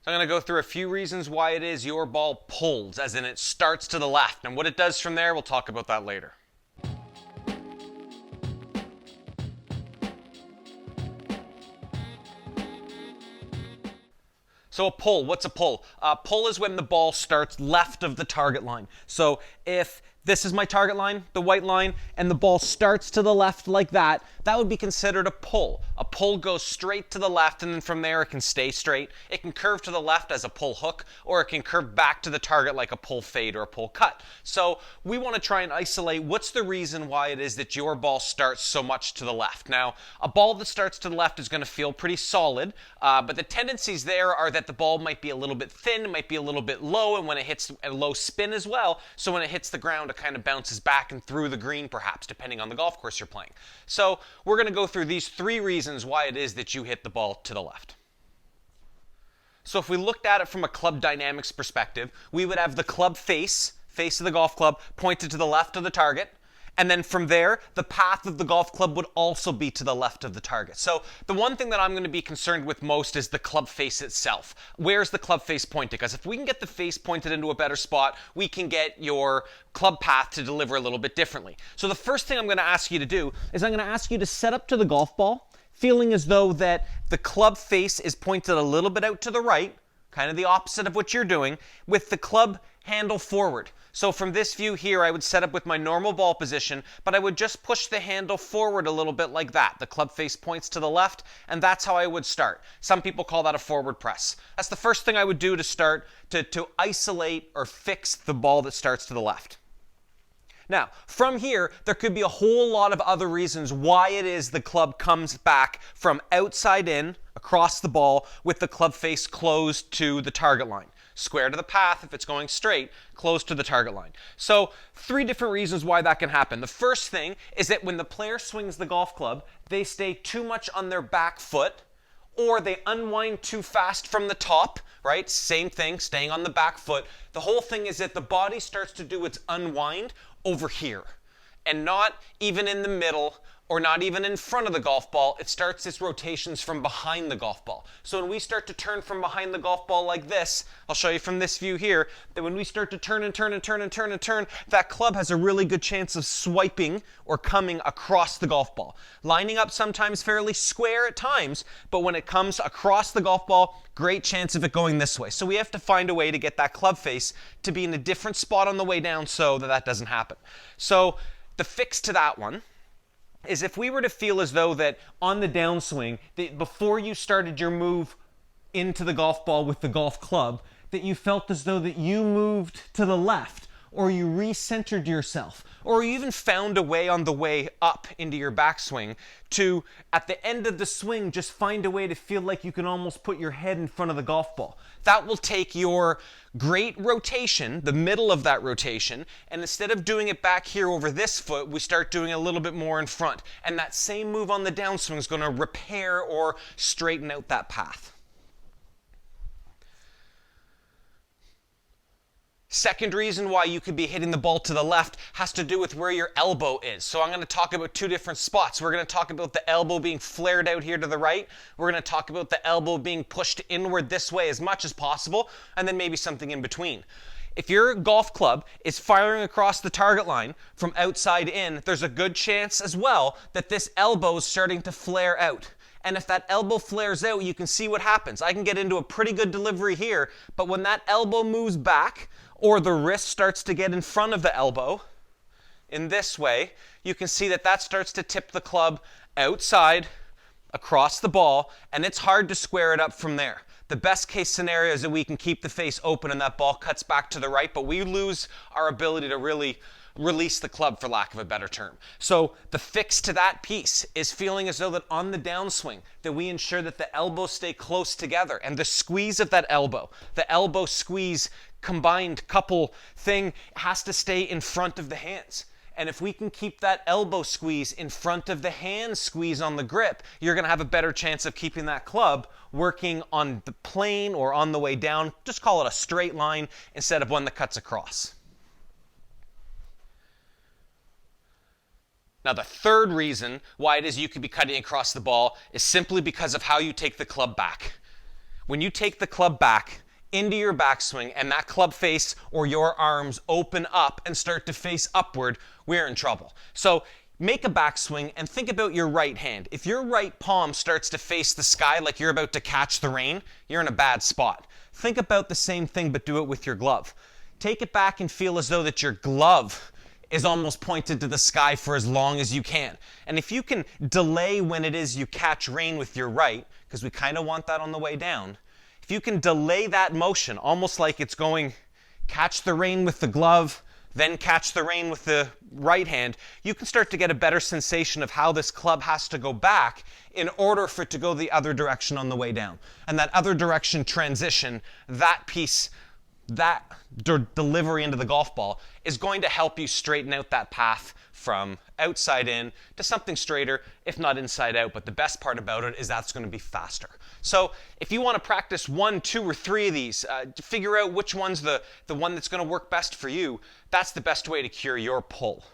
So I'm going to go through a few reasons why it is your ball pulls, as in it starts to the left. And what it does from there, we'll talk about that later. So a pull, what's a pull? A pull is when the ball starts left of the target line. So if this is my target line, the white line, and the ball starts to the left like that, that would be considered a pull. A pull goes straight to the left, and then from there it can stay straight. It can curve to the left as a pull hook, or it can curve back to the target like a pull fade or a pull cut. So we want to try and isolate what's the reason why it is that your ball starts so much to the left. Now, a ball that starts to the left is going to feel pretty solid, but the tendencies there are that the ball might be a little bit thin, might be a little bit low, and when it hits a low spin as well, so when it hits the ground, it kind of bounces back and through the green perhaps, depending on the golf course you're playing. So we're going to go through these 3 reasons why it is that you hit the ball to the left. So if we looked at it from a club dynamics perspective, we would have the club face of the golf club pointed to the left of the target. And then from there, the path of the golf club would also be to the left of the target. So the one thing that I'm going to be concerned with most is the club face itself. Where's the club face pointed? Because if we can get the face pointed into a better spot, we can get your club path to deliver a little bit differently. So the first thing I'm going to ask you to do is I'm going to ask you to set up to the golf ball, feeling as though that the club face is pointed a little bit out to the right, kind of the opposite of what you're doing, with the club handle forward. So from this view here, I would set up with my normal ball position, but I would just push the handle forward a little bit like that. The club face points to the left, and that's how I would start. Some people call that a forward press. That's the first thing I would do to start to isolate or fix the ball that starts to the left. Now, from here, there could be a whole lot of other reasons why it is the club comes back from outside in, across the ball, with the club face closed to the target line. Square to the path if it's going straight, close to the target line. So 3 different reasons why that can happen. The first thing is that when the player swings the golf club, they stay too much on their back foot, or they unwind too fast from the top, right? Same thing, staying on the back foot. The whole thing is that the body starts to do its unwind over here, and not even in the middle, or not even in front of the golf ball. It starts its rotations from behind the golf ball. So when we start to turn from behind the golf ball like this, I'll show you from this view here, that when we start to turn and turn and turn and turn and turn, that club has a really good chance of swiping or coming across the golf ball. Lining up sometimes fairly square at times, but when it comes across the golf ball, great chance of it going this way. So we have to find a way to get that club face to be in a different spot on the way down so that that doesn't happen. So the fix to that one is if we were to feel as though that on the downswing, that before you started your move into the golf ball with the golf club, that you felt as though that you moved to the left, or you recentered yourself, or you even found a way on the way up into your backswing to, at the end of the swing, just find a way to feel like you can almost put your head in front of the golf ball. That will take your great rotation, the middle of that rotation, and instead of doing it back here over this foot, we start doing a little bit more in front. And that same move on the downswing is going to repair or straighten out that path. Second reason why you could be hitting the ball to the left has to do with where your elbow is. So I'm going to talk about 2 different spots. We're going to talk about the elbow being flared out here to the right. We're going to talk about the elbow being pushed inward this way as much as possible, and then maybe something in between. If your golf club is firing across the target line from outside in, there's a good chance as well that this elbow is starting to flare out. And if that elbow flares out, you can see what happens. I can get into a pretty good delivery here, but when that elbow moves back, or the wrist starts to get in front of the elbow, in this way, you can see that that starts to tip the club outside, across the ball, and it's hard to square it up from there. The best case scenario is that we can keep the face open and that ball cuts back to the right, but we lose our ability to really release the club, for lack of a better term. So the fix to that piece is feeling as though that on the downswing, that we ensure that the elbows stay close together, and the squeeze of that elbow, the elbow squeeze combined couple thing, has to stay in front of the hands. And if we can keep that elbow squeeze in front of the hand squeeze on the grip, you're going to have a better chance of keeping that club working on the plane or on the way down. Just call it a straight line instead of one that cuts across. Now, the third reason why it is you could be cutting across the ball is simply because of how you take the club back. when you take the club back into your backswing and that club face or your arms open up and start to face upward, we're in trouble. So make a backswing and think about your right hand. If your right palm starts to face the sky like you're about to catch the rain, you're in a bad spot. Think about the same thing, but do it with your glove. Take it back and feel as though that your glove is almost pointed to the sky for as long as you can. And if you can delay when it is you catch rain with your right, because we kind of want that on the way down, if you can delay that motion, almost like it's going catch the rain with the glove, then catch the rain with the right hand, you can start to get a better sensation of how this club has to go back in order for it to go the other direction on the way down. And that other direction transition, that piece, that delivery into the golf ball is going to help you straighten out that path from outside in to something straighter, if not inside out. But the best part about it is that's going to be faster. So if you want to practice 1, 2, or 3 of these, to figure out which one's the one that's going to work best for you, that's the best way to cure your pull.